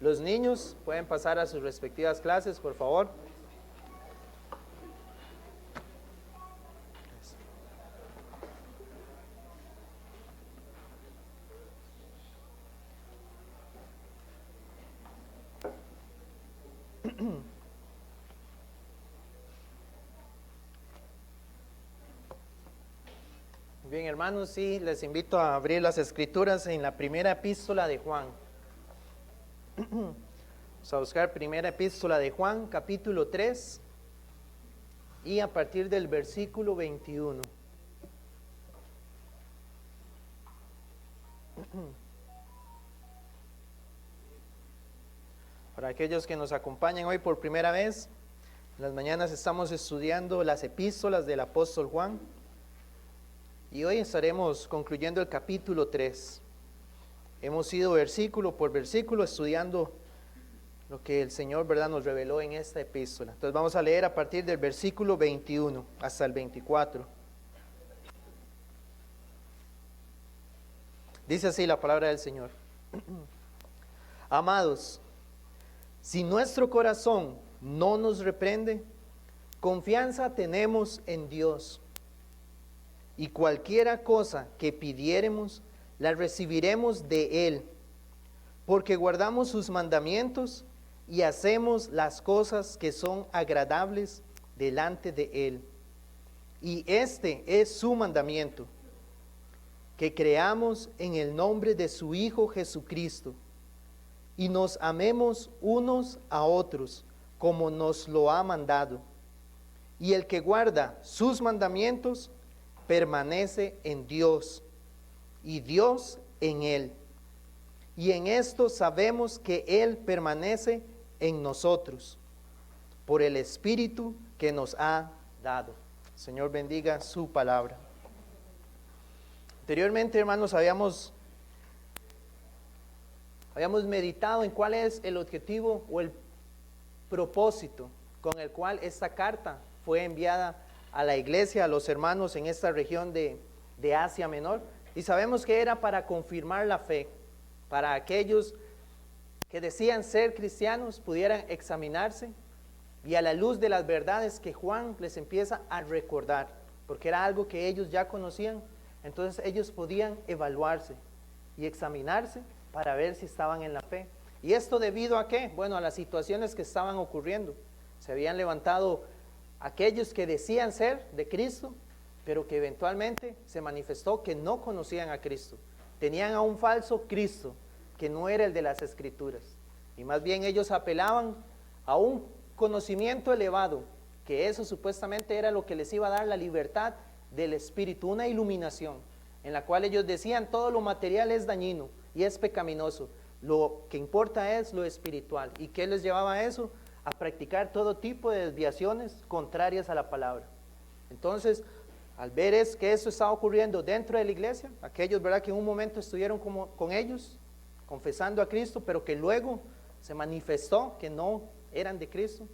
Los niños pueden pasar a sus respectivas clases, por favor. Bien, hermanos, sí, les invito a abrir las escrituras en la primera epístola de Juan. Vamos a buscar primera epístola de Juan, capítulo 3, y a partir del versículo 21. Para aquellos que nos acompañan hoy por primera vez, en las mañanas estamos estudiando las epístolas del apóstol Juan. Y hoy estaremos concluyendo el capítulo 3. Hemos ido versículo por versículo estudiando lo que el Señor, ¿verdad?, nos reveló en esta epístola. Entonces vamos a leer a partir del versículo 21 hasta el 24. Dice así la palabra del Señor. Amados, si nuestro corazón no nos reprende, confianza tenemos en Dios. Y cualquiera cosa que pidiéremos, la recibiremos de Él, porque guardamos sus mandamientos y hacemos las cosas que son agradables delante de Él. Y este es su mandamiento, que creamos en el nombre de su Hijo Jesucristo, y nos amemos unos a otros, como nos lo ha mandado. Y el que guarda sus mandamientos, permanece en Dios y Dios en él. Y en esto sabemos que Él permanece en nosotros, por el Espíritu que nos ha dado. Señor, bendiga su palabra. Anteriormente, hermanos, habíamos meditado en cuál es el objetivo o el propósito con el cual esta carta fue enviada a la iglesia, a los hermanos en esta región de Asia Menor, y sabemos que era para confirmar la fe, para aquellos que decían ser cristianos pudieran examinarse y a la luz de las verdades que Juan les empieza a recordar, porque era algo que ellos ya conocían, entonces ellos podían evaluarse y examinarse para ver si estaban en la fe. ¿Y esto debido a qué? Bueno, a las situaciones que estaban ocurriendo. Se habían levantado aquellos que decían ser de Cristo, pero que eventualmente se manifestó que no conocían a Cristo. Tenían a un falso Cristo, que no era el de las Escrituras. Y más bien ellos apelaban a un conocimiento elevado, que eso supuestamente era lo que les iba a dar la libertad del Espíritu, una iluminación, en la cual ellos decían todo lo material es dañino y es pecaminoso. Lo que importa es lo espiritual. ¿Y qué les llevaba a eso? A practicar todo tipo de desviaciones contrarias a la palabra. Entonces, al ver que eso estaba ocurriendo dentro de la iglesia, aquellos, ¿verdad?, que en un momento estuvieron con ellos, confesando a Cristo, pero que luego se manifestó que no eran de Cristo.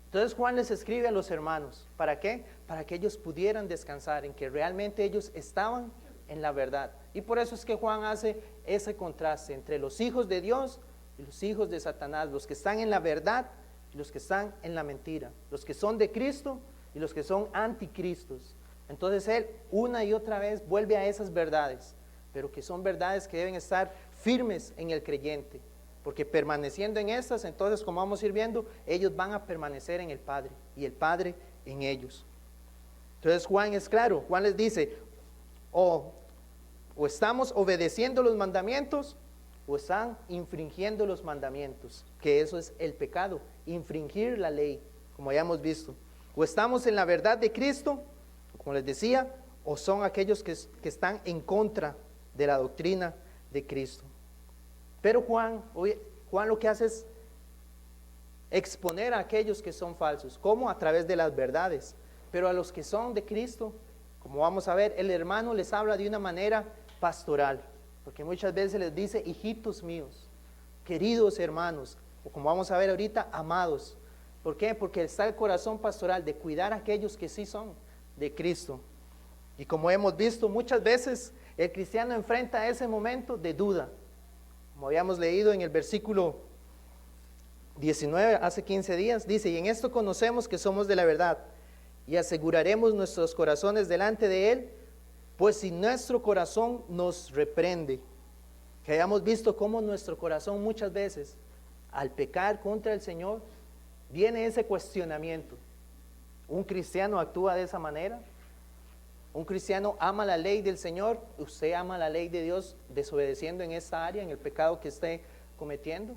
Entonces Juan les escribe a los hermanos, ¿para qué? Para que ellos pudieran descansar en que realmente ellos estaban en la verdad. Y por eso es que Juan hace ese contraste entre los hijos de Dios y los hijos de Satanás, los que están en la verdad y los que están en la mentira, los que son de Cristo y los que son anticristos. Entonces él una y otra vez vuelve a esas verdades, pero que son verdades que deben estar firmes en el creyente, porque permaneciendo en estas, entonces, como vamos a ir viendo, ellos van a permanecer en el Padre y el Padre en ellos. Entonces Juan es claro, Juan les dice, o estamos obedeciendo los mandamientos o están infringiendo los mandamientos, que eso es el pecado, infringir la ley, como ya hemos visto. O estamos en la verdad de Cristo, como les decía, o son aquellos que están en contra de la doctrina de Cristo. Pero Juan lo que hace es exponer a aquellos que son falsos. ¿Cómo? A través de las verdades. Pero a los que son de Cristo, como vamos a ver, el hermano les habla de una manera pastoral, porque muchas veces les dice hijitos míos, queridos hermanos, o como vamos a ver ahorita, amados. ¿Por qué? Porque está el corazón pastoral de cuidar a aquellos que sí son de Cristo. Y como hemos visto muchas veces, el cristiano enfrenta ese momento de duda, como habíamos leído en el versículo 19, hace 15 días, dice, y en esto conocemos que somos de la verdad, y aseguraremos nuestros corazones delante de Él, pues si nuestro corazón nos reprende, que hayamos visto cómo nuestro corazón muchas veces, al pecar contra el Señor, viene ese cuestionamiento. ¿Un cristiano actúa de esa manera? ¿Un cristiano ama la ley del Señor? ¿Usted ama la ley de Dios desobedeciendo en esta área, en el pecado que esté cometiendo?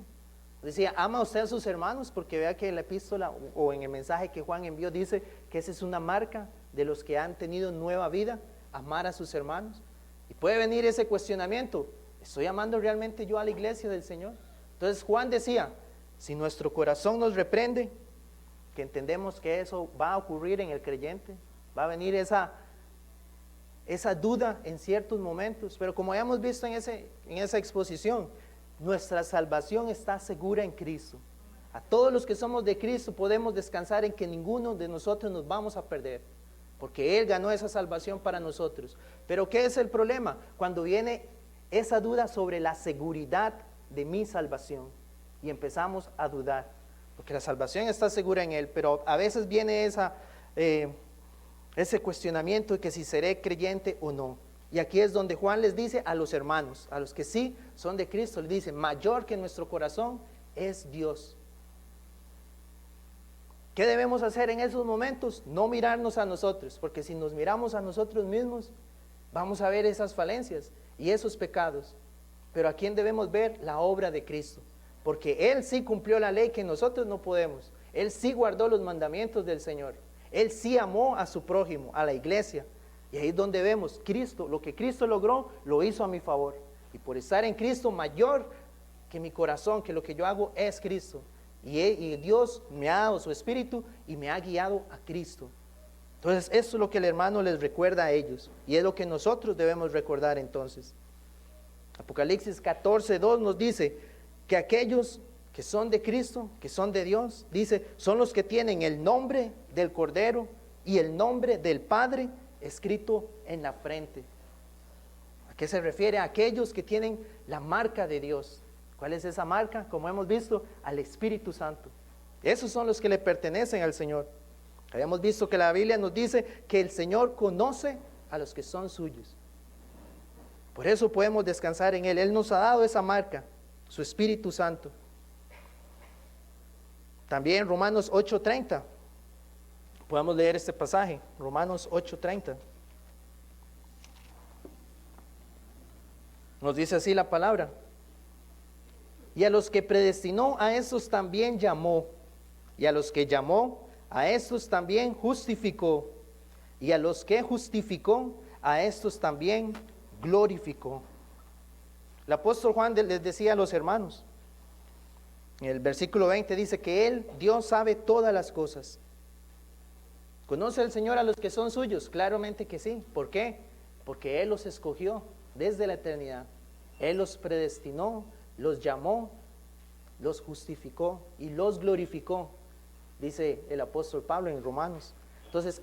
Decía, ¿ama usted a sus hermanos? Porque vea que en la epístola o en el mensaje que Juan envió dice que esa es una marca de los que han tenido nueva vida, amar a sus hermanos. Y puede venir ese cuestionamiento, ¿estoy amando realmente yo a la iglesia del Señor? Entonces Juan decía, si nuestro corazón nos reprende, que entendemos que eso va a ocurrir en el creyente, va a venir esa duda en ciertos momentos, pero como hayamos visto en esa exposición, nuestra salvación está segura en Cristo. A todos los que somos de Cristo podemos descansar en que ninguno de nosotros nos vamos a perder, porque Él ganó esa salvación para nosotros. Pero ¿qué es el problema? Cuando viene esa duda sobre la seguridad de mi salvación y empezamos a dudar, porque la salvación está segura en Él, pero a veces viene ese cuestionamiento de que si seré creyente o no. Y aquí es donde Juan les dice a los hermanos, a los que sí son de Cristo, les dice, mayor que nuestro corazón es Dios. ¿Qué debemos hacer en esos momentos? No mirarnos a nosotros, porque si nos miramos a nosotros mismos, vamos a ver esas falencias y esos pecados. Pero ¿a quién debemos ver? La obra de Cristo, porque Él sí cumplió la ley que nosotros no podemos. Él sí guardó los mandamientos del Señor. Él sí amó a su prójimo, a la iglesia. Y ahí es donde vemos, Cristo, lo que Cristo logró, lo hizo a mi favor. Y por estar en Cristo, mayor que mi corazón, que lo que yo hago es Cristo. Y Dios me ha dado su Espíritu y me ha guiado a Cristo. Entonces, eso es lo que el hermano les recuerda a ellos. Y es lo que nosotros debemos recordar entonces. Apocalipsis 14:2 nos dice que aquellos que son de Cristo, que son de Dios, dice, son los que tienen el nombre del Cordero y el nombre del Padre escrito en la frente. ¿A qué se refiere? A aquellos que tienen la marca de Dios. ¿Cuál es esa marca? Como hemos visto, al Espíritu Santo. Esos son los que le pertenecen al Señor. Habíamos visto que la Biblia nos dice que el Señor conoce a los que son suyos. Por eso podemos descansar en Él. Él nos ha dado esa marca, su Espíritu Santo. También Romanos 8:30. Podemos leer este pasaje, Romanos 8:30. Nos dice así la palabra. Y a los que predestinó, a esos también llamó. Y a los que llamó, a estos también justificó. Y a los que justificó, a estos también glorificó. El apóstol Juan les decía a los hermanos, en el versículo 20 dice que Él, Dios, sabe todas las cosas. ¿Conoce el Señor a los que son suyos? Claramente que sí. ¿Por qué? Porque Él los escogió desde la eternidad. Él los predestinó, los llamó, los justificó y los glorificó, dice el apóstol Pablo en Romanos. Entonces,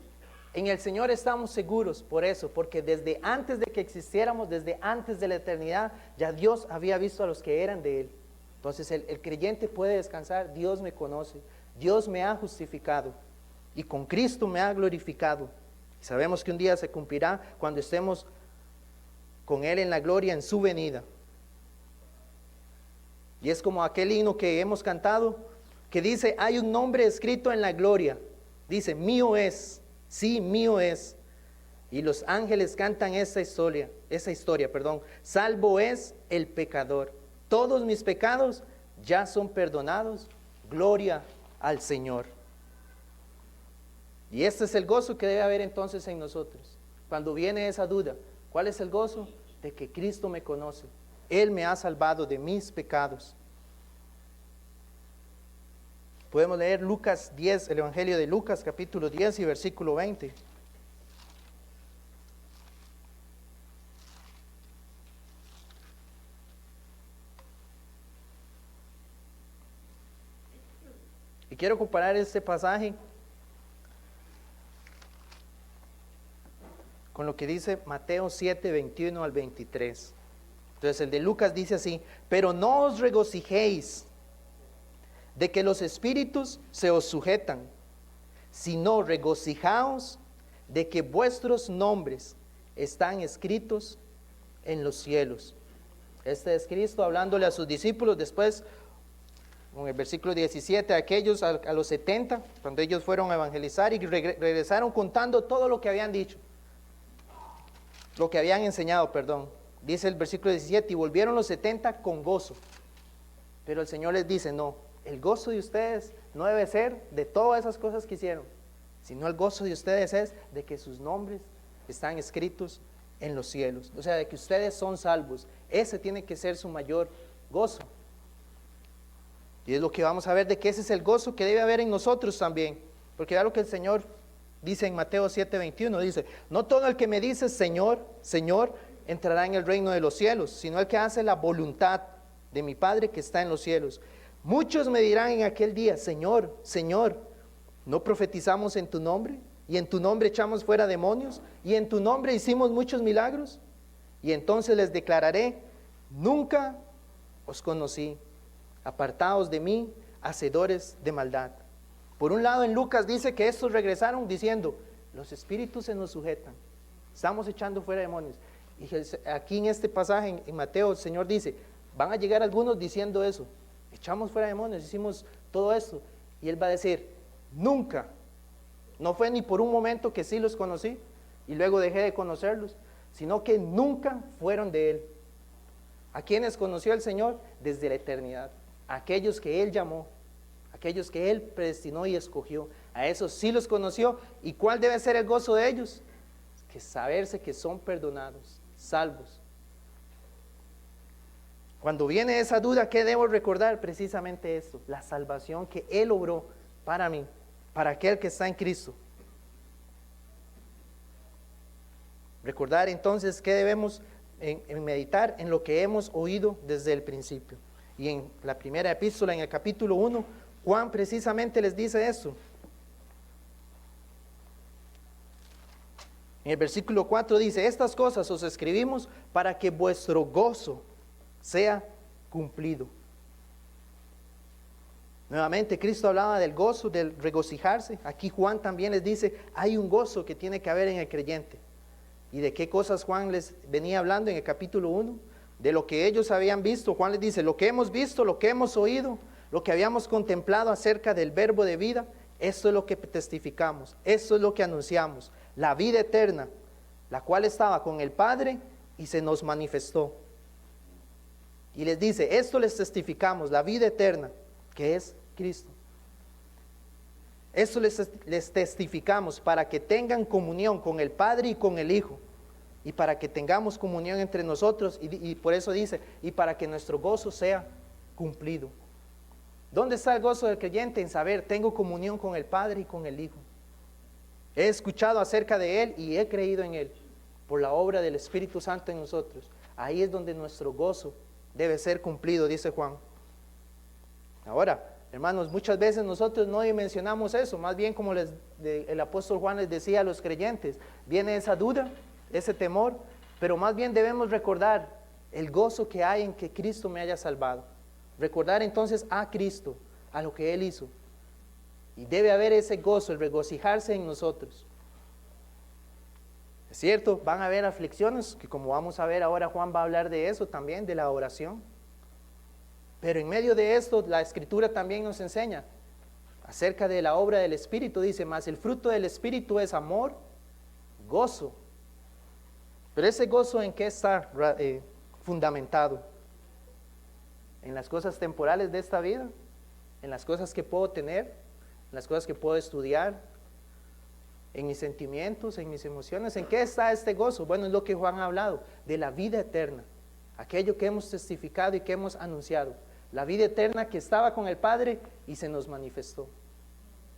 en el Señor estamos seguros por eso, porque desde antes de que existiéramos, desde antes de la eternidad, ya Dios había visto a los que eran de Él. Entonces el creyente puede descansar, Dios me conoce, Dios me ha justificado y con Cristo me ha glorificado. Y sabemos que un día se cumplirá cuando estemos con Él en la gloria en su venida. Y es como aquel himno que hemos cantado, que dice, hay un nombre escrito en la gloria. Dice, mío es, sí, mío es. Y los ángeles cantan esa historia, salvo es el pecador. Todos mis pecados ya son perdonados, gloria al Señor. Y este es el gozo que debe haber entonces en nosotros. Cuando viene esa duda, ¿cuál es el gozo? De que Cristo me conoce. Él me ha salvado de mis pecados. Podemos leer Lucas 10, el Evangelio de Lucas, capítulo 10 y versículo 20. Y quiero comparar este pasaje con lo que dice Mateo 7, 21 al 23. Entonces el de Lucas dice así, pero no os regocijéis de que los espíritus se os sujetan, sino regocijaos de que vuestros nombres están escritos en los cielos. Este es Cristo hablándole a sus discípulos después, en el versículo 17, aquellos a los 70, cuando ellos fueron a evangelizar y regresaron contando todo lo que habían dicho, lo que habían enseñado, perdón. Dice el versículo 17, y volvieron los 70 con gozo. Pero el Señor les dice, no, el gozo de ustedes no debe ser de todas esas cosas que hicieron, sino el gozo de ustedes es de que sus nombres están escritos en los cielos. O sea, de que ustedes son salvos. Ese tiene que ser su mayor gozo. Y es lo que vamos a ver, de que ese es el gozo que debe haber en nosotros también. Porque ya lo que el Señor dice en Mateo 7:21, dice, no todo el que me dice Señor, Señor, entrará en el reino de los cielos, sino el que hace la voluntad de mi Padre que está en los cielos. Muchos me dirán en aquel día, Señor, Señor, ¿no profetizamos en tu nombre? Y en tu nombre echamos fuera demonios, y en tu nombre hicimos muchos milagros. Y entonces les declararé, nunca os conocí, apartaos de mí, hacedores de maldad. Por un lado en Lucas dice que estos regresaron diciendo, los espíritus se nos sujetan, estamos echando fuera demonios. Y aquí en este pasaje en Mateo el Señor dice, van a llegar algunos diciendo eso, echamos fuera demonios, hicimos todo esto. Y Él va a decir, nunca, no fue ni por un momento que sí los conocí y luego dejé de conocerlos, sino que nunca fueron de Él. ¿A quiénes conoció el Señor? Desde la eternidad. A aquellos que Él llamó, aquellos que Él predestinó y escogió. A esos sí los conoció. ¿Y cuál debe ser el gozo de ellos? Que saberse que son perdonados, salvos. Cuando viene esa duda, ¿qué debo recordar? Precisamente esto, la salvación que Él obró para mí, para aquel que está en Cristo. Recordar entonces que debemos en meditar en lo que hemos oído desde el principio. Y en la primera epístola, en el capítulo 1, Juan precisamente les dice esto. En el versículo 4 dice, estas cosas os escribimos para que vuestro gozo sea cumplido. Nuevamente Cristo hablaba del gozo, del regocijarse. Aquí Juan también les dice, hay un gozo que tiene que haber en el creyente. ¿Y de qué cosas Juan les venía hablando en el capítulo 1? De lo que ellos habían visto. Juan les dice, lo que hemos visto, lo que hemos oído, lo que habíamos contemplado acerca del verbo de vida, esto es lo que testificamos, esto es lo que anunciamos, la vida eterna, la cual estaba con el Padre y se nos manifestó. Y les dice, esto les testificamos, la vida eterna, que es Cristo. Esto les testificamos para que tengan comunión con el Padre y con el Hijo, y para que tengamos comunión entre nosotros, y por eso dice, y para que nuestro gozo sea cumplido. ¿Dónde está el gozo del creyente? En saber, tengo comunión con el Padre y con el Hijo. He escuchado acerca de Él y he creído en Él, por la obra del Espíritu Santo en nosotros. Ahí es donde nuestro gozo debe ser cumplido, dice Juan. Ahora, hermanos, muchas veces nosotros no dimensionamos eso, más bien como el apóstol Juan les decía a los creyentes, viene esa duda, ese temor, pero más bien debemos recordar el gozo que hay en que Cristo me haya salvado. Recordar entonces a Cristo, a lo que Él hizo. Y debe haber ese gozo, el regocijarse en nosotros. Es cierto, van a haber aflicciones, que como vamos a ver ahora Juan va a hablar de eso también, de la oración. Pero en medio de esto, la Escritura también nos enseña acerca de la obra del Espíritu. Dice, mas el fruto del Espíritu es amor, gozo. Pero ese gozo, ¿en qué está fundamentado? ¿En las cosas temporales de esta vida? ¿En las cosas que puedo tener? ¿En las cosas que puedo estudiar? ¿En mis sentimientos? ¿En mis emociones? ¿En qué está este gozo? Bueno, es lo que Juan ha hablado, de la vida eterna. Aquello que hemos testificado y que hemos anunciado. La vida eterna que estaba con el Padre y se nos manifestó.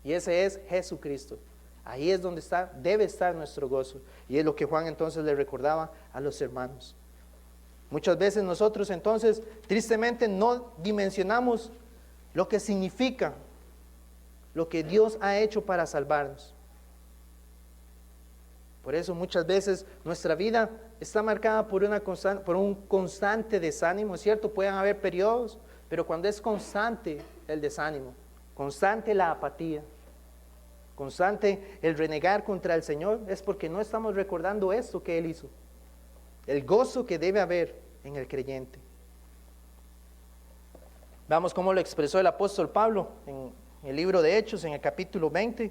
Y ese es Jesucristo. Ahí es donde debe estar nuestro gozo. Y es lo que Juan entonces le recordaba a los hermanos. Muchas veces nosotros entonces, tristemente, no dimensionamos lo que significa lo que Dios ha hecho para salvarnos. Por eso muchas veces nuestra vida está marcada por un constante desánimo, ¿es cierto? Pueden haber periodos Pero cuando es constante el desánimo, constante la apatía, constante el renegar contra el Señor, es porque no estamos recordando esto que Él hizo. El gozo que debe haber en el creyente. Veamos cómo lo expresó el apóstol Pablo en el libro de Hechos, en el capítulo 20.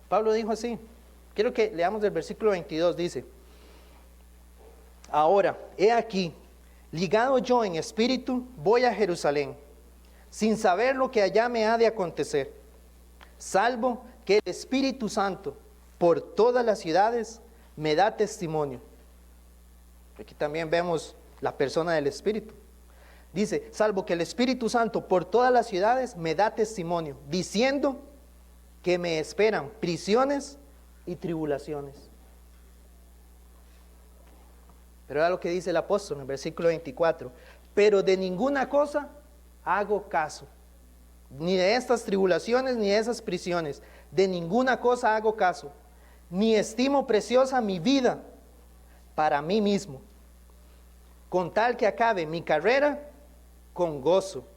Pablo dijo así, quiero que leamos el versículo 22, dice: ahora, he aquí, ligado yo en espíritu, voy a Jerusalén, sin saber lo que allá me ha de acontecer, salvo que el Espíritu Santo por todas las ciudades me da testimonio. Aquí también vemos la persona del Espíritu. Dice, salvo que el Espíritu Santo por todas las ciudades me da testimonio, diciendo que me esperan prisiones y tribulaciones. Pero era lo que dice el apóstol en el versículo 24. Pero de ninguna cosa hago caso, ni de estas tribulaciones, ni de esas prisiones. De ninguna cosa hago caso, ni estimo preciosa mi vida para mí mismo, con tal que acabe mi carrera con gozo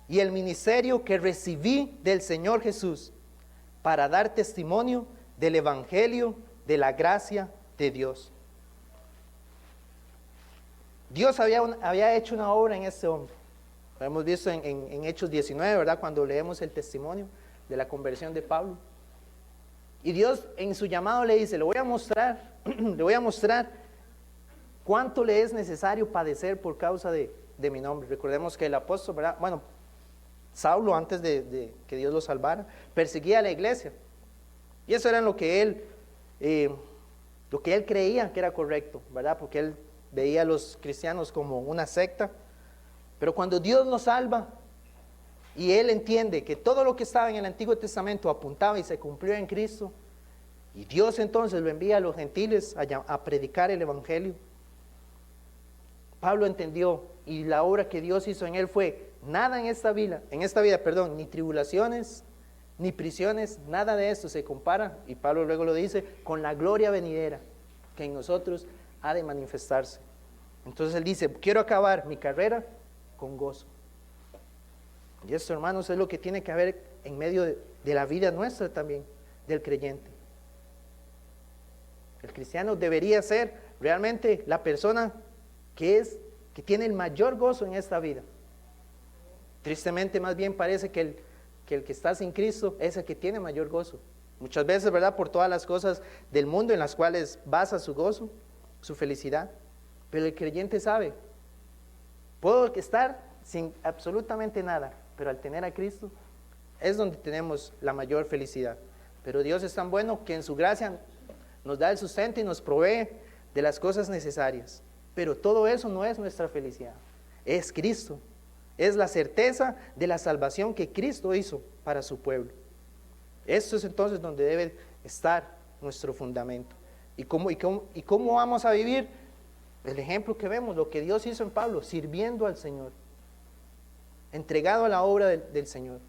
y el ministerio que recibí del Señor Jesús para dar testimonio del Evangelio de la gracia de Dios. Dios había hecho una obra en este hombre. Lo hemos visto en Hechos 19, ¿verdad? Cuando leemos el testimonio de la conversión de Pablo. Y Dios en su llamado le dice, le voy a mostrar cuánto le es necesario padecer por causa de mi nombre. Recordemos que el apóstol, ¿verdad? Bueno, Saulo, antes de que Dios lo salvara, perseguía a la iglesia. Y eso era lo que él creía que era correcto, ¿verdad? Porque él veía a los cristianos como una secta. Pero cuando Dios nos salva y él entiende que todo lo que estaba en el Antiguo Testamento apuntaba y se cumplió en Cristo, y Dios entonces lo envía a los gentiles a predicar el Evangelio, Pablo entendió, y la obra que Dios hizo en él fue: nada en esta vida, ni tribulaciones, ni prisiones, nada de esto se compara, y Pablo luego lo dice, con la gloria venidera que en nosotros ha de manifestarse. Entonces él dice, quiero acabar mi carrera con gozo. Y esto, hermanos, es lo que tiene que haber en medio de la vida nuestra también, del creyente. El cristiano debería ser realmente la persona que tiene el mayor gozo en esta vida. Tristemente, más bien parece que el que está sin Cristo es el que tiene mayor gozo. Muchas veces, ¿verdad? Por todas las cosas del mundo en las cuales basa su gozo, su felicidad. Pero el creyente sabe, puedo estar sin absolutamente nada, pero al tener a Cristo es donde tenemos la mayor felicidad. Pero Dios es tan bueno que en su gracia nos da el sustento y nos provee de las cosas necesarias. Pero todo eso no es nuestra felicidad, es Cristo. Es la certeza de la salvación que Cristo hizo para su pueblo. Esto es entonces donde debe estar nuestro fundamento. ¿Y cómo vamos a vivir? El ejemplo que vemos, lo que Dios hizo en Pablo, sirviendo al Señor, entregado a la obra del Señor.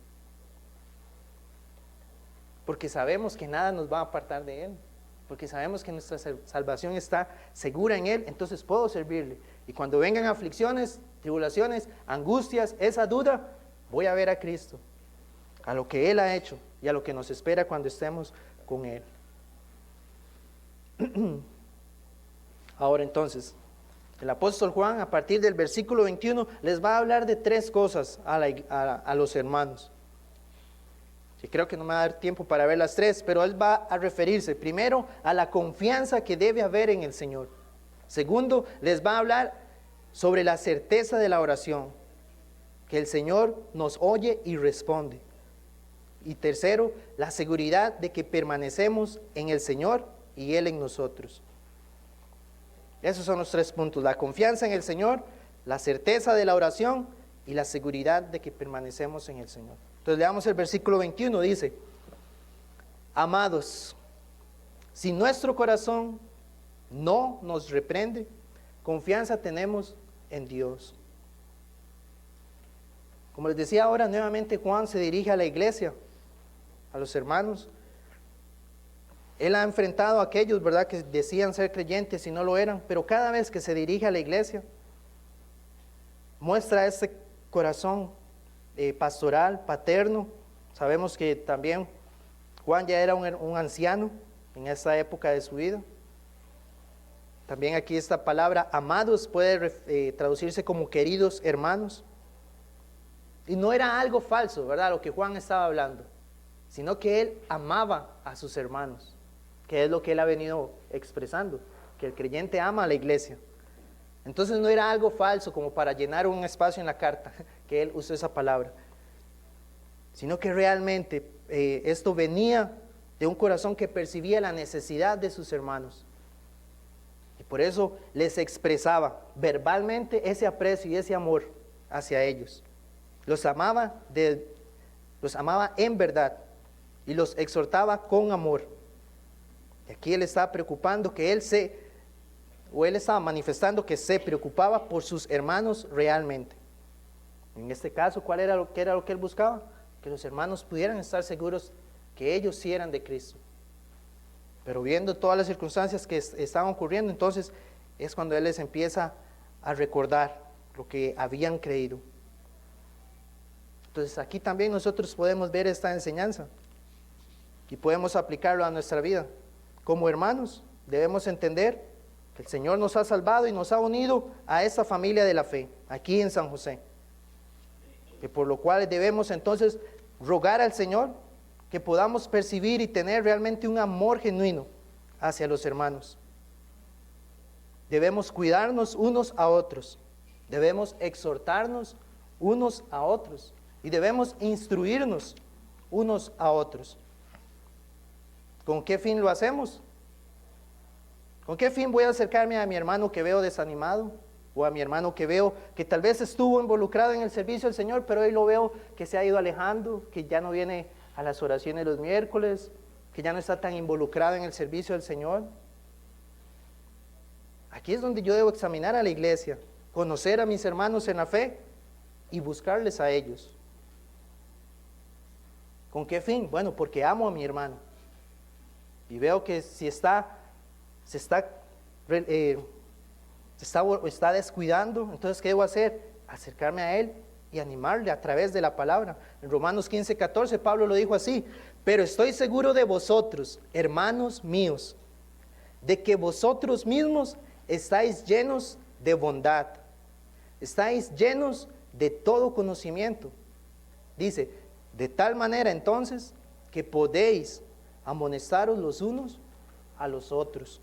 Porque sabemos que nada nos va a apartar de Él, porque sabemos que nuestra salvación está segura en Él, entonces puedo servirle. Y cuando vengan aflicciones, tribulaciones, angustias, esa duda, voy a ver a Cristo, a lo que Él ha hecho y a lo que nos espera cuando estemos con Él. Ahora entonces, el apóstol Juan, a partir del versículo 21, les va a hablar de tres cosas a los hermanos. Y creo que no me va a dar tiempo para ver las tres, pero él va a referirse primero a la confianza que debe haber en el Señor. Segundo, les va a hablar sobre la certeza de la oración, que el Señor nos oye y responde. Y tercero, la seguridad de que permanecemos en el Señor y Él en nosotros. Esos son los tres puntos: la confianza en el Señor, la certeza de la oración y la seguridad de que permanecemos en el Señor. Entonces leamos el versículo 21, dice: amados, si nuestro corazón no nos reprende, confianza tenemos en Dios. Como les decía ahora, nuevamente Juan se dirige a la iglesia, a los hermanos, Él ha enfrentado a aquellos, ¿verdad?, que decían ser creyentes y no lo eran, pero cada vez que se dirige a la iglesia, muestra ese corazón pastoral, paterno. Sabemos que también Juan ya era un anciano en esa época de su vida. También aquí esta palabra amados puede traducirse como queridos hermanos. Y no era algo falso, ¿verdad?, lo que Juan estaba hablando, sino que él amaba a sus hermanos, que es lo que él ha venido expresando, que el creyente ama a la iglesia. Entonces no era algo falso como para llenar un espacio en la carta, que él usó esa palabra, sino que realmente esto venía de un corazón que percibía la necesidad de sus hermanos. Y por eso les expresaba verbalmente ese aprecio y ese amor hacia ellos. Los amaba en verdad y los exhortaba con amor. Y aquí él estaba preocupando que él estaba manifestando que se preocupaba por sus hermanos realmente. En este caso, ¿qué era lo que él buscaba? Que los hermanos pudieran estar seguros que ellos sí eran de Cristo. Pero viendo todas las circunstancias que estaban ocurriendo, entonces es cuando él les empieza a recordar lo que habían creído. Entonces aquí también nosotros podemos ver esta enseñanza y podemos aplicarlo a nuestra vida. Como hermanos debemos entender que el Señor nos ha salvado y nos ha unido a esa familia de la fe, aquí en San José. Que por lo cual debemos entonces rogar al Señor que podamos percibir y tener realmente un amor genuino hacia los hermanos. Debemos cuidarnos unos a otros, debemos exhortarnos unos a otros y debemos instruirnos unos a otros. ¿Con qué fin lo hacemos? ¿Con qué fin voy a acercarme a mi hermano que veo desanimado? O a mi hermano que veo que tal vez estuvo involucrado en el servicio del Señor, pero hoy lo veo que se ha ido alejando, que ya no viene a las oraciones los miércoles, que ya no está tan involucrado en el servicio del Señor. Aquí es donde yo debo examinar a la iglesia, conocer a mis hermanos en la fe y buscarles a ellos. ¿Con qué fin? Bueno, porque amo a mi hermano y veo que si está descuidando, entonces ¿qué debo hacer? Acercarme a él y animarle a través de la palabra. En Romanos 15:14 Pablo lo dijo así: pero estoy seguro de vosotros, hermanos míos, de que vosotros mismos estáis llenos de bondad, estáis llenos de todo conocimiento. Dice, de tal manera entonces que podéis amonestaros los unos a los otros.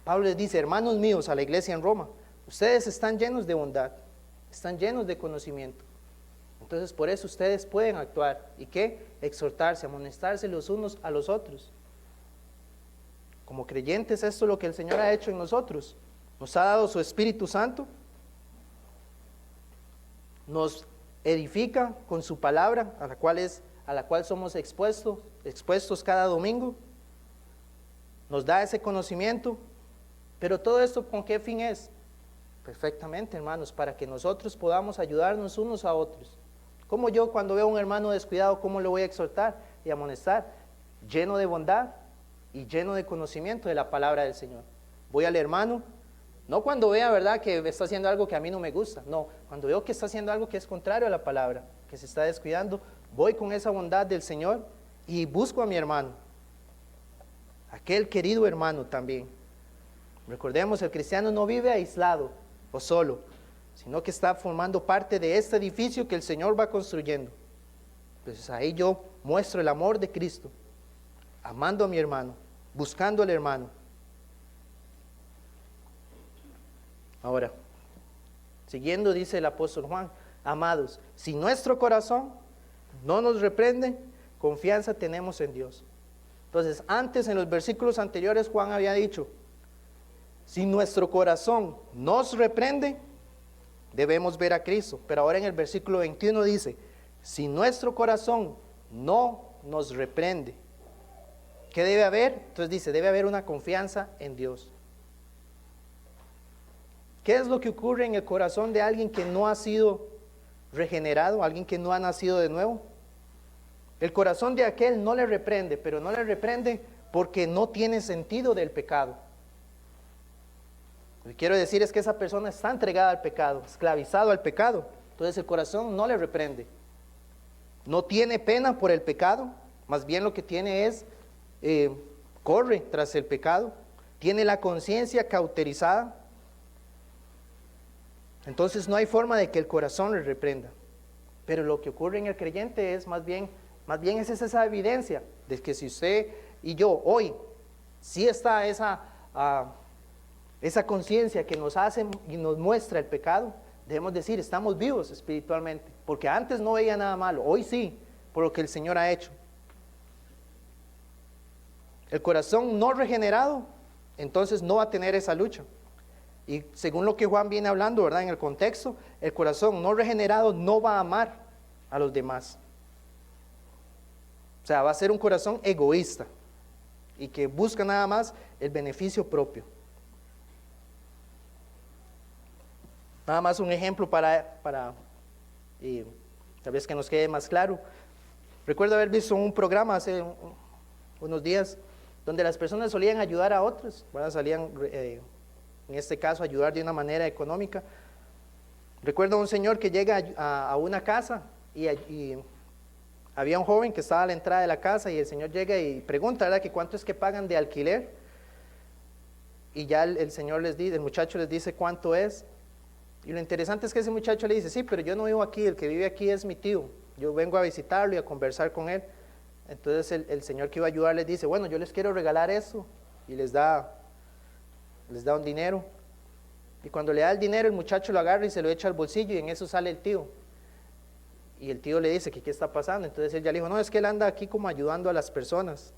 Pablo les dice, hermanos míos, a la iglesia en Roma, ustedes están llenos de bondad, están llenos de conocimiento. Entonces por eso ustedes pueden actuar. ¿Y qué? Exhortarse, amonestarse los unos a los otros. Como creyentes, esto es lo que el Señor ha hecho en nosotros. Nos ha dado su Espíritu Santo, nos edifica con su palabra, a la cual somos expuestos cada domingo, nos da ese conocimiento. Pero todo esto, ¿con qué fin es? Perfectamente, hermanos, para que nosotros podamos ayudarnos unos a otros. Como yo, cuando veo a un hermano descuidado, ¿cómo lo voy a exhortar y amonestar? Lleno de bondad y lleno de conocimiento de la palabra del Señor. Voy al hermano, no cuando vea, ¿verdad?, que está haciendo algo que a mí no me gusta. No, cuando veo que está haciendo algo que es contrario a la palabra, que se está descuidando, voy con esa bondad del Señor y busco a mi hermano, aquel querido hermano también. Recordemos, el cristiano no vive aislado o solo, sino que está formando parte de este edificio que el Señor va construyendo. Entonces ahí yo muestro el amor de Cristo, amando a mi hermano, buscando al hermano. Ahora, siguiendo, dice el apóstol Juan, amados, si nuestro corazón no nos reprende, confianza tenemos en Dios. Entonces, antes en los versículos anteriores Juan había dicho, si nuestro corazón nos reprende, debemos ver a Cristo. Pero ahora en el versículo 21 dice, si nuestro corazón no nos reprende, ¿qué debe haber? Entonces dice, debe haber una confianza en Dios. ¿Qué es lo que ocurre en el corazón de alguien que no ha sido regenerado, alguien que no ha nacido de nuevo? El corazón de aquel no le reprende, pero no le reprende porque no tiene sentido del pecado. Lo que quiero decir es que esa persona está entregada al pecado, esclavizado al pecado. Entonces el corazón no le reprende. No tiene pena por el pecado, más bien lo que tiene es, corre tras el pecado. Tiene la conciencia cauterizada. Entonces no hay forma de que el corazón le reprenda. Pero lo que ocurre en el creyente es más bien es esa evidencia de que si usted y yo hoy sí está esa conciencia que nos hace y nos muestra el pecado, debemos decir, estamos vivos espiritualmente, porque antes no veía nada malo, hoy sí, por lo que el Señor ha hecho. El corazón no regenerado, entonces no va a tener esa lucha. Y según lo que Juan viene hablando, ¿verdad? En el contexto, el corazón no regenerado no va a amar a los demás. O sea, va a ser un corazón egoísta y que busca nada más el beneficio propio. Nada más un ejemplo para tal vez que nos quede más claro. Recuerdo haber visto un programa hace unos días donde las personas solían ayudar a otros, ¿verdad? Salían, en este caso, ayudar de una manera económica. Recuerdo a un señor que llega a una casa y había un joven que estaba a la entrada de la casa y el señor llega y pregunta, ¿verdad?, que cuánto es que pagan de alquiler. Y ya el señor les dice, el muchacho les dice cuánto es. Y lo interesante es que ese muchacho le dice, sí, pero yo no vivo aquí, el que vive aquí es mi tío. Yo vengo a visitarlo y a conversar con él. Entonces el señor que iba a ayudar les dice, bueno, yo les quiero regalar eso. Y les da un dinero. Y cuando le da el dinero, el muchacho lo agarra y se lo echa al bolsillo y en eso sale el tío. Y el tío le dice que qué está pasando. Entonces él ya le dijo, no, es que él anda aquí como ayudando a las personas.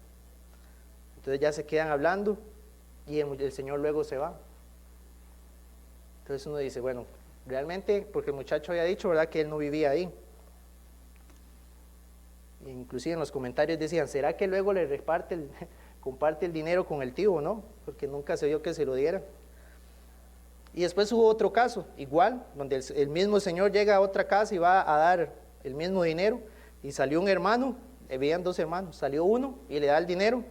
Entonces ya se quedan hablando y el señor luego se va. Entonces uno dice, bueno, realmente, porque el muchacho había dicho, ¿verdad?, que él no vivía ahí. Inclusive en los comentarios decían, ¿será que luego le comparte el dinero con el tío o no? Porque nunca se vio que se lo diera. Y después hubo otro caso, igual, donde el mismo señor llega a otra casa y va a dar el mismo dinero, y salió un hermano, habían dos hermanos, salió uno y le da el dinero,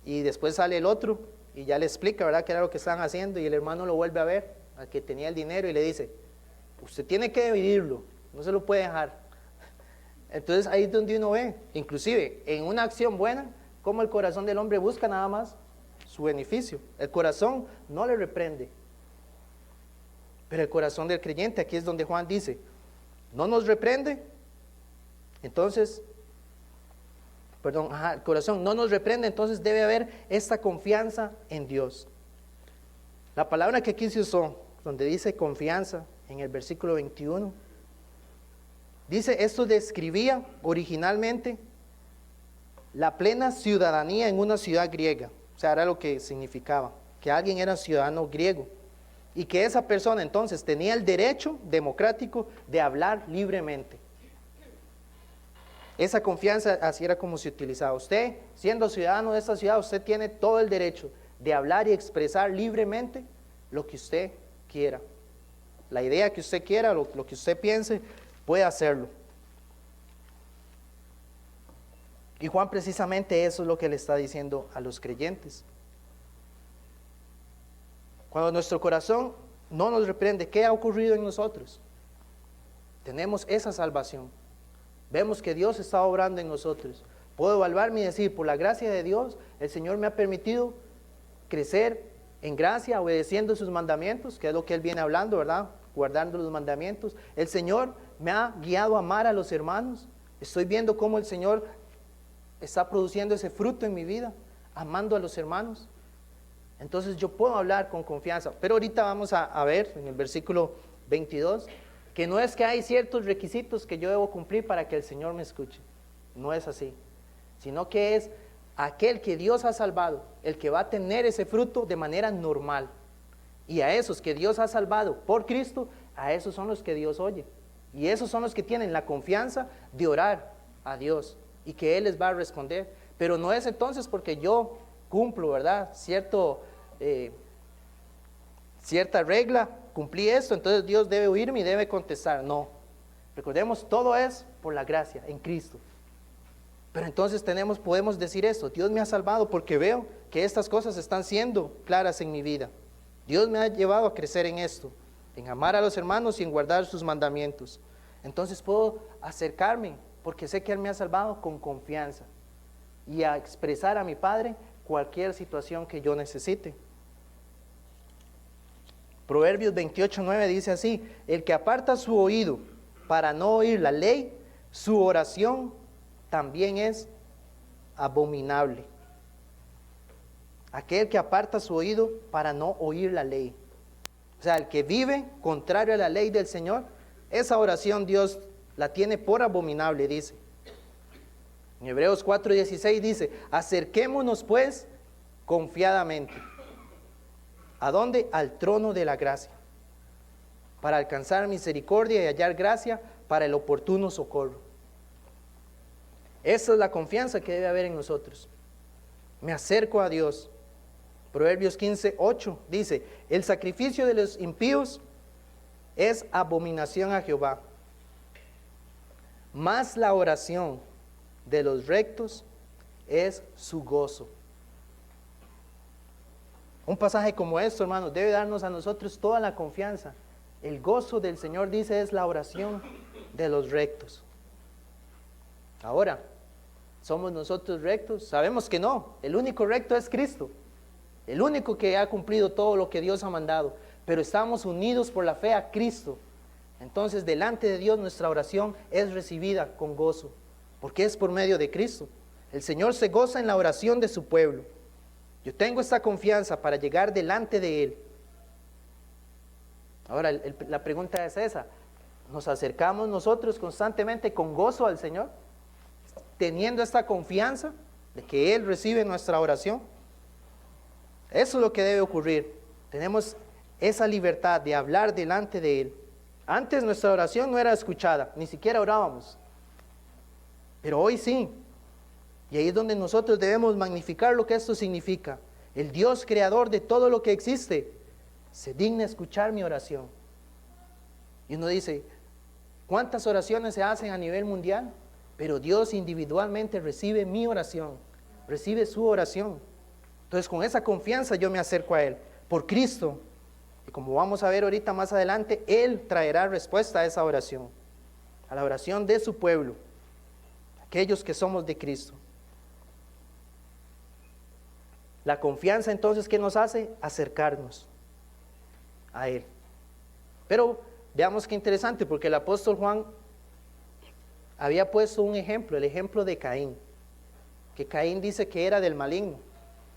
y después sale el otro, y ya le explica, ¿verdad?, qué era lo que estaban haciendo, y el hermano lo vuelve a ver, al que tenía el dinero, y le dice, usted tiene que dividirlo, no se lo puede dejar. Entonces ahí es donde uno ve, inclusive en una acción buena, cómo el corazón del hombre busca nada más su beneficio. El corazón no le reprende, pero el corazón del creyente, aquí es donde Juan dice, no nos reprende, entonces, el corazón no nos reprende, entonces debe haber esta confianza en Dios. La palabra que aquí se usó, donde dice confianza, en el versículo 21, dice, esto describía originalmente la plena ciudadanía en una ciudad griega. O sea, era lo que significaba, que alguien era ciudadano griego y que esa persona entonces tenía el derecho democrático de hablar libremente. Esa confianza así era como se utilizaba. Usted, siendo ciudadano de esta ciudad, usted tiene todo el derecho de hablar y expresar libremente lo que usted quiera. La idea que usted quiera, lo que usted piense, puede hacerlo. Y Juan precisamente eso es lo que le está diciendo a los creyentes. Cuando nuestro corazón no nos reprende, ¿qué ha ocurrido en nosotros? Tenemos esa salvación. Vemos que Dios está obrando en nosotros. Puedo evaluarme y decir, por la gracia de Dios, el Señor me ha permitido crecer en gracia, obedeciendo sus mandamientos, que es lo que Él viene hablando, ¿verdad? Guardando los mandamientos. El Señor me ha guiado a amar a los hermanos. Estoy viendo cómo el Señor está produciendo ese fruto en mi vida, amando a los hermanos. Entonces yo puedo hablar con confianza. Pero ahorita vamos a ver en el versículo 22, que no es que hay ciertos requisitos que yo debo cumplir para que el Señor me escuche. No es así. Sino que es aquel que Dios ha salvado, el que va a tener ese fruto de manera normal. Y a esos que Dios ha salvado por Cristo, a esos son los que Dios oye. Y esos son los que tienen la confianza de orar a Dios y que Él les va a responder. Pero no es entonces porque yo cumplo, ¿verdad?, cierta regla, cumplí esto, entonces Dios debe oírme y debe contestar. No. Recordemos, todo es por la gracia en Cristo. Pero entonces podemos decir esto: Dios me ha salvado porque veo que estas cosas están siendo claras en mi vida. Dios me ha llevado a crecer en esto, en amar a los hermanos y en guardar sus mandamientos. Entonces puedo acercarme, porque sé que Él me ha salvado, con confianza, y a expresar a mi Padre cualquier situación que yo necesite. Proverbios 28:9 dice así: el que aparta su oído para no oír la ley, su oración también es abominable. Aquel que aparta su oído para no oír la ley. O sea, el que vive contrario a la ley del Señor, esa oración Dios la tiene por abominable, dice. En Hebreos 4:16 dice: acerquémonos pues confiadamente. ¿A dónde? Al trono de la gracia, para alcanzar misericordia y hallar gracia para el oportuno socorro. Esa es la confianza que debe haber en nosotros. Me acerco a Dios. Proverbios 15:8 dice: el sacrificio de los impíos es abominación a Jehová, mas la oración de los rectos es su gozo. Un pasaje como esto, hermanos, debe darnos a nosotros toda la confianza. El gozo del Señor, dice, es la oración de los rectos. Ahora, ¿somos nosotros rectos? Sabemos que no. El único recto es Cristo, el único que ha cumplido todo lo que Dios ha mandado. Pero estamos unidos por la fe a Cristo. Entonces, delante de Dios nuestra oración es recibida con gozo, porque es por medio de Cristo. El Señor se goza en la oración de su pueblo. Yo tengo esta confianza para llegar delante de Él. Ahora, la pregunta es esa: ¿nos acercamos nosotros constantemente con gozo al Señor, teniendo esta confianza de que Él recibe nuestra oración? Eso es lo que debe ocurrir. Tenemos esa libertad de hablar delante de Él. Antes nuestra oración no era escuchada, ni siquiera orábamos, pero hoy sí. Y ahí es donde nosotros debemos magnificar lo que esto significa. El Dios creador de todo lo que existe se digna escuchar mi oración. Y uno dice: ¿cuántas oraciones se hacen a nivel mundial? Pero Dios individualmente recibe mi oración, recibe su oración. Entonces, con esa confianza yo me acerco a Él, por Cristo. Y como vamos a ver ahorita más adelante, Él traerá respuesta a esa oración, a la oración de su pueblo, aquellos que somos de Cristo. La confianza entonces, ¿qué nos hace? Acercarnos a Él. Pero veamos qué interesante, porque el apóstol Juan había puesto un ejemplo, el ejemplo de Caín, que Caín dice que era del maligno,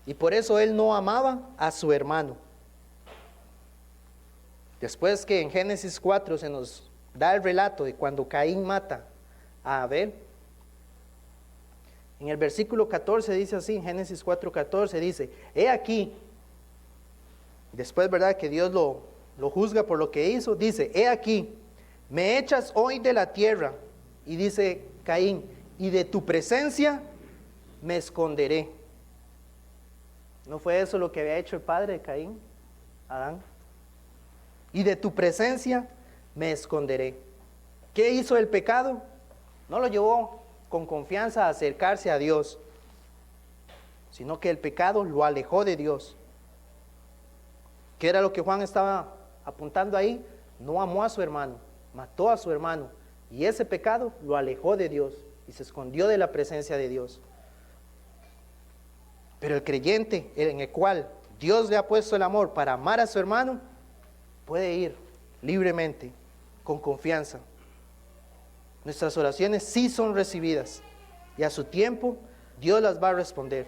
y por eso él no amaba a su hermano. Después que en Génesis 4 se nos da el relato de cuando Caín mata a Abel, en el versículo 14 dice así, en Génesis 4:14 dice: he aquí, después, ¿verdad?, que Dios lo juzga por lo que hizo, dice: he aquí, me echas hoy de la tierra, y dice Caín, y de tu presencia me esconderé. ¿No fue eso lo que había hecho el padre de Caín, Adán? Y de tu presencia me esconderé. ¿Qué hizo el pecado? No lo llevó con confianza a acercarse a Dios, sino que el pecado lo alejó de Dios. ¿Qué era lo que Juan estaba apuntando ahí? No amó a su hermano, mató a su hermano, y ese pecado lo alejó de Dios y se escondió de la presencia de Dios. Pero el creyente en el cual Dios le ha puesto el amor para amar a su hermano, puede ir libremente, con confianza. Nuestras oraciones sí son recibidas, y a su tiempo Dios las va a responder.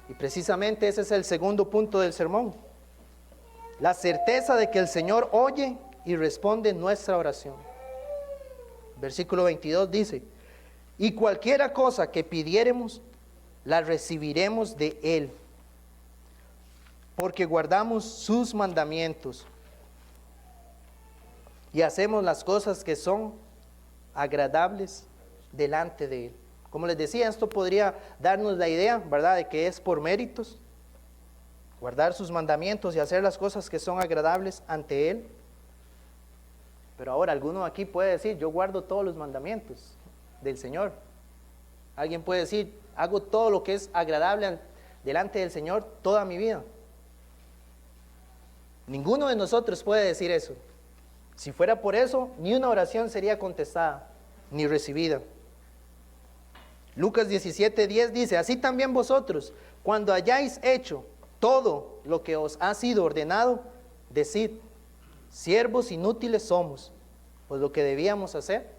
Y precisamente ese es el segundo punto del sermón: la certeza de que el Señor oye y responde nuestra oración. Versículo 22 dice: y cualquiera cosa que pidiéremos, la recibiremos de Él, porque guardamos sus mandamientos y hacemos las cosas que son agradables delante de Él. Como les decía, esto podría darnos la idea, ¿verdad?, de que es por méritos, guardar sus mandamientos y hacer las cosas que son agradables ante Él. Pero ahora alguno aquí puede decir: yo guardo todos los mandamientos del Señor. Alguien puede decir, hago todo lo que es agradable delante del Señor toda mi vida. Ninguno de nosotros puede decir eso. Si fuera por eso, ni una oración sería contestada, ni recibida. Lucas 17:10 dice, así también vosotros, cuando hayáis hecho todo lo que os ha sido ordenado, decid, siervos inútiles somos, pues lo que debíamos hacer,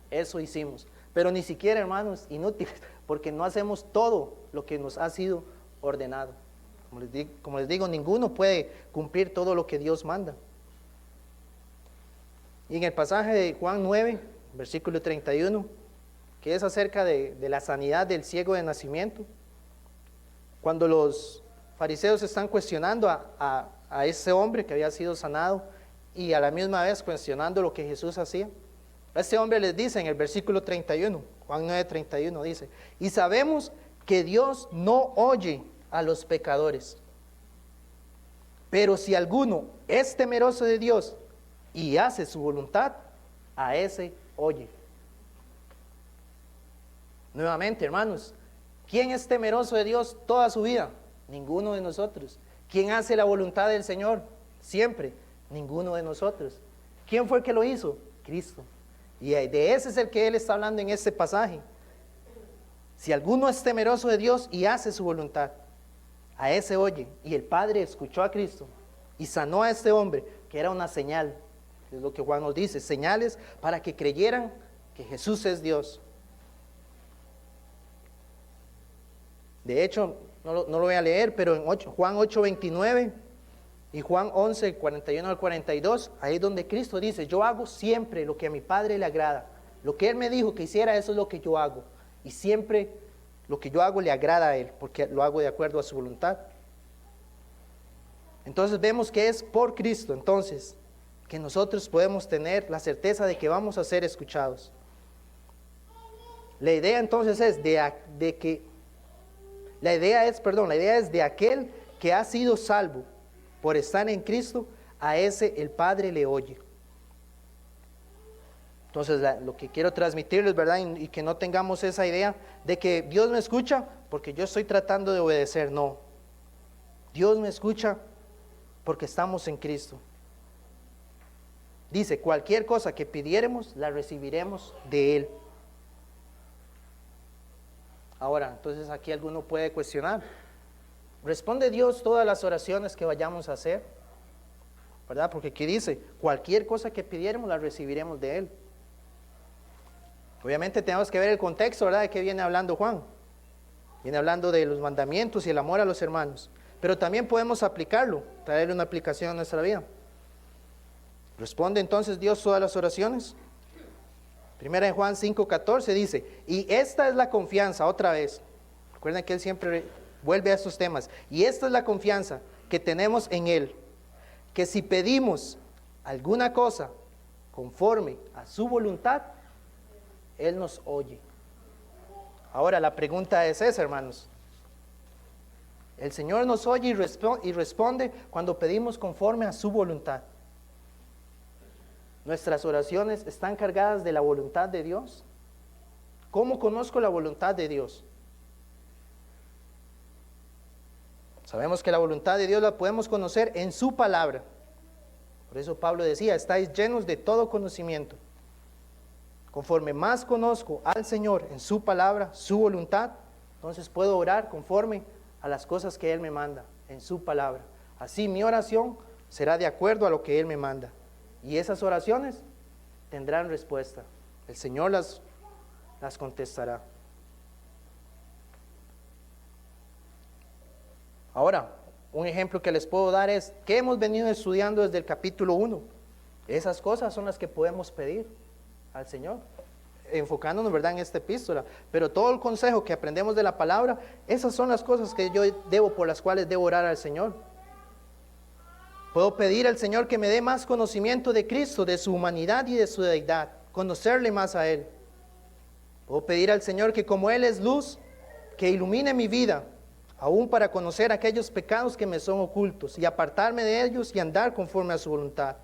eso hicimos. Pero ni siquiera, hermanos, inútiles, porque no hacemos todo lo que nos ha sido ordenado. Como les digo, ninguno puede cumplir todo lo que Dios manda. Y en el pasaje de Juan 9, versículo 31, que es acerca de la sanidad del ciego de nacimiento, cuando los fariseos están cuestionando a ese hombre que había sido sanado y a la misma vez cuestionando lo que Jesús hacía, este hombre les dice en el versículo 31, Juan 9, 31 dice, y sabemos que Dios no oye a los pecadores, pero si alguno es temeroso de Dios y hace su voluntad, a ese oye. Nuevamente, hermanos, ¿quién es temeroso de Dios toda su vida? Ninguno de nosotros. ¿Quién hace la voluntad del Señor? Siempre, ninguno de nosotros. ¿Quién fue el que lo hizo? Cristo. Y de ese es el que Él está hablando en este pasaje. Si alguno es temeroso de Dios y hace su voluntad, a ese oye. Y el Padre escuchó a Cristo y sanó a este hombre, que era una señal. Es lo que Juan nos dice, señales para que creyeran que Jesús es Dios. De hecho, no lo voy a leer, pero en Juan 8:29 y Juan 11:41 al 42, ahí es donde Cristo dice, yo hago siempre lo que a mi Padre le agrada. Lo que Él me dijo que hiciera, eso es lo que yo hago. Y siempre lo que yo hago le agrada a Él, porque lo hago de acuerdo a su voluntad. Entonces vemos que es por Cristo, entonces, que nosotros podemos tener la certeza de que vamos a ser escuchados. La idea entonces es la idea es de aquel que ha sido salvo por estar en Cristo, a ese el Padre le oye. Entonces lo que quiero transmitirles, ¿verdad? Y que no tengamos esa idea de que Dios me escucha porque yo estoy tratando de obedecer. No, Dios me escucha porque estamos en Cristo. Dice, cualquier cosa que pidiéremos, la recibiremos de Él. Ahora, entonces aquí alguno puede cuestionar, ¿responde Dios todas las oraciones que vayamos a hacer? ¿Verdad? Porque aquí dice, cualquier cosa que pidiéramos, la recibiremos de Él. Obviamente tenemos que ver el contexto, ¿verdad? ¿De qué viene hablando Juan? Viene hablando de los mandamientos y el amor a los hermanos. Pero también podemos aplicarlo, traerle una aplicación a nuestra vida. ¿Responde entonces Dios todas las oraciones? Primera de Juan 5:14 dice, y esta es la confianza, otra vez. Recuerden que Él siempre vuelve a estos temas. Y esta es la confianza que tenemos en Él, que si pedimos alguna cosa conforme a su voluntad, Él nos oye. Ahora la pregunta es esa, hermanos. El Señor nos oye y responde cuando pedimos conforme a su voluntad. ¿Nuestras oraciones están cargadas de la voluntad de Dios? ¿Cómo conozco la voluntad de Dios? Sabemos que la voluntad de Dios la podemos conocer en su palabra. Por eso Pablo decía, estáis llenos de todo conocimiento. Conforme más conozco al Señor en su palabra, su voluntad, entonces puedo orar conforme a las cosas que Él me manda en su palabra. Así mi oración será de acuerdo a lo que Él me manda. Y esas oraciones tendrán respuesta. El Señor las contestará. Ahora, un ejemplo que les puedo dar es, ¿qué hemos venido estudiando desde el capítulo 1? Esas cosas son las que podemos pedir al Señor, enfocándonos, ¿verdad?, en esta epístola. Pero todo el consejo que aprendemos de la palabra, esas son las cosas que yo por las cuales debo orar al Señor. Puedo pedir al Señor que me dé más conocimiento de Cristo, de su humanidad y de su deidad, conocerle más a Él. Puedo pedir al Señor que como Él es luz, que ilumine mi vida, aún para conocer aquellos pecados que me son ocultos y apartarme de ellos y andar conforme a su voluntad.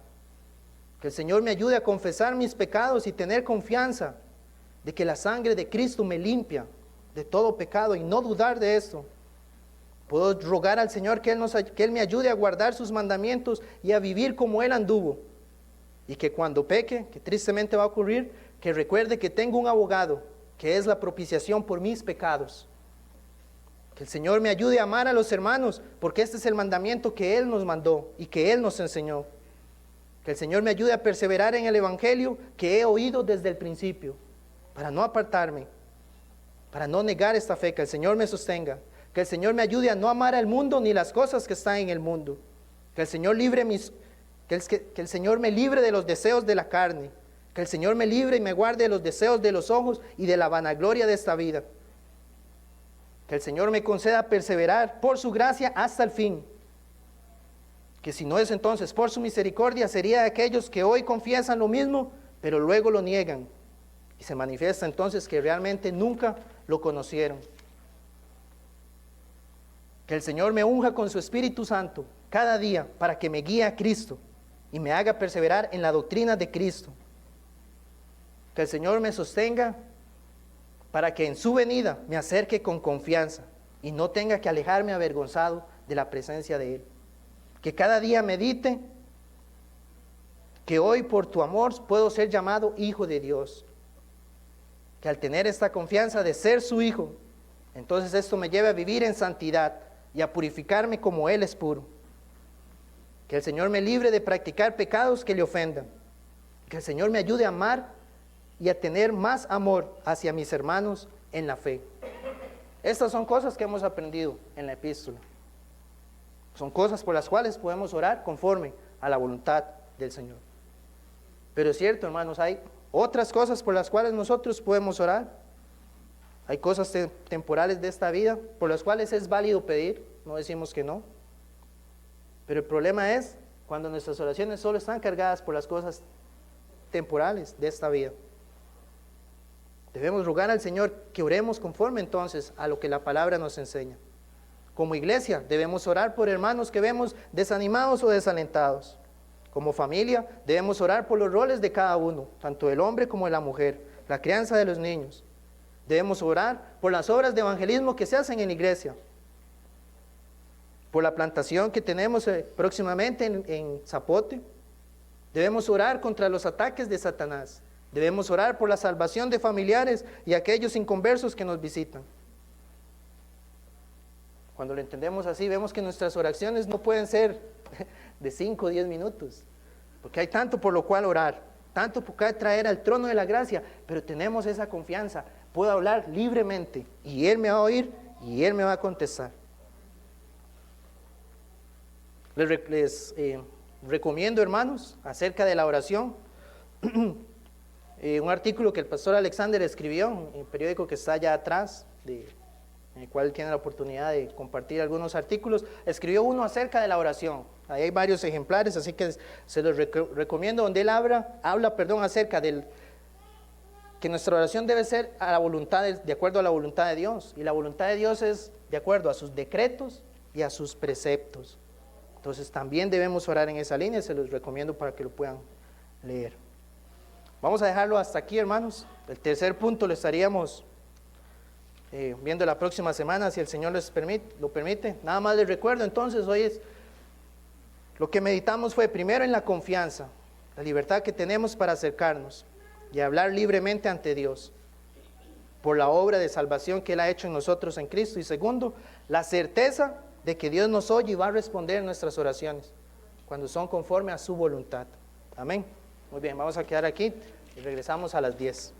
Que el Señor me ayude a confesar mis pecados y tener confianza de que la sangre de Cristo me limpia de todo pecado y no dudar de esto. Puedo rogar al Señor que Él me ayude a guardar sus mandamientos y a vivir como Él anduvo. Y que cuando peque, que tristemente va a ocurrir, que recuerde que tengo un abogado, que es la propiciación por mis pecados. Que el Señor me ayude a amar a los hermanos, porque este es el mandamiento que Él nos mandó y que Él nos enseñó. Que el Señor me ayude a perseverar en el Evangelio que he oído desde el principio, para no apartarme, para no negar esta fe, que el Señor me sostenga. Que el Señor me ayude a no amar al mundo ni las cosas que están en el mundo. Que el Señor que el Señor me libre de los deseos de la carne. Que el Señor me libre y me guarde de los deseos de los ojos y de la vanagloria de esta vida. Que el Señor me conceda perseverar por su gracia hasta el fin. Que si no es entonces por su misericordia, sería de aquellos que hoy confiesan lo mismo, pero luego lo niegan. Y se manifiesta entonces que realmente nunca lo conocieron. Que el Señor me unja con su Espíritu Santo cada día para que me guíe a Cristo y me haga perseverar en la doctrina de Cristo. Que el Señor me sostenga para que en su venida me acerque con confianza y no tenga que alejarme avergonzado de la presencia de Él. Que cada día medite que hoy por tu amor puedo ser llamado hijo de Dios. Que al tener esta confianza de ser su hijo, entonces esto me lleve a vivir en santidad y a purificarme como Él es puro. Que el Señor me libre de practicar pecados que le ofendan. Que el Señor me ayude a amar y a tener más amor hacia mis hermanos en la fe. Estas son cosas que hemos aprendido en la epístola. Son cosas por las cuales podemos orar conforme a la voluntad del Señor. Pero es cierto, hermanos, hay otras cosas por las cuales nosotros podemos orar. Hay cosas temporales de esta vida por las cuales es válido pedir, no decimos que no. Pero el problema es cuando nuestras oraciones solo están cargadas por las cosas temporales de esta vida. Debemos rogar al Señor que oremos conforme entonces a lo que la palabra nos enseña. Como iglesia debemos orar por hermanos que vemos desanimados o desalentados. Como familia debemos orar por los roles de cada uno, tanto el hombre como la mujer, la crianza de los niños. Debemos orar por las obras de evangelismo que se hacen en la iglesia, por la plantación que tenemos próximamente en Zapote. Debemos orar contra los ataques de Satanás. Debemos orar por la salvación de familiares y aquellos inconversos que nos visitan. Cuando lo entendemos así, vemos que nuestras oraciones no pueden ser de 5 o 10 minutos, porque hay tanto por lo cual orar, tanto por qué traer al trono de la gracia, pero tenemos esa confianza. Puedo hablar libremente y Él me va a oír y Él me va a contestar. Les recomiendo, hermanos, acerca de la oración, un artículo que el pastor Alexander escribió en el periódico que está allá atrás, en el cual tiene la oportunidad de compartir algunos artículos. Escribió uno acerca de la oración. Ahí hay varios ejemplares, así que se los recomiendo, donde él habla acerca del que nuestra oración debe ser a la voluntad de acuerdo a la voluntad de Dios, y la voluntad de Dios es de acuerdo a sus decretos y a sus preceptos. Entonces también debemos orar en esa línea, se los recomiendo para que lo puedan leer. Vamos a dejarlo hasta aquí, hermanos. El tercer punto lo estaríamos viendo la próxima semana, si el Señor lo permite. Nada más les recuerdo, entonces, hoy lo que meditamos fue primero en la confianza, la libertad que tenemos para acercarnos y hablar libremente ante Dios por la obra de salvación que Él ha hecho en nosotros en Cristo. Y segundo, la certeza de que Dios nos oye y va a responder nuestras oraciones cuando son conforme a su voluntad. Amén. Muy bien, vamos a quedar aquí y regresamos a las 10.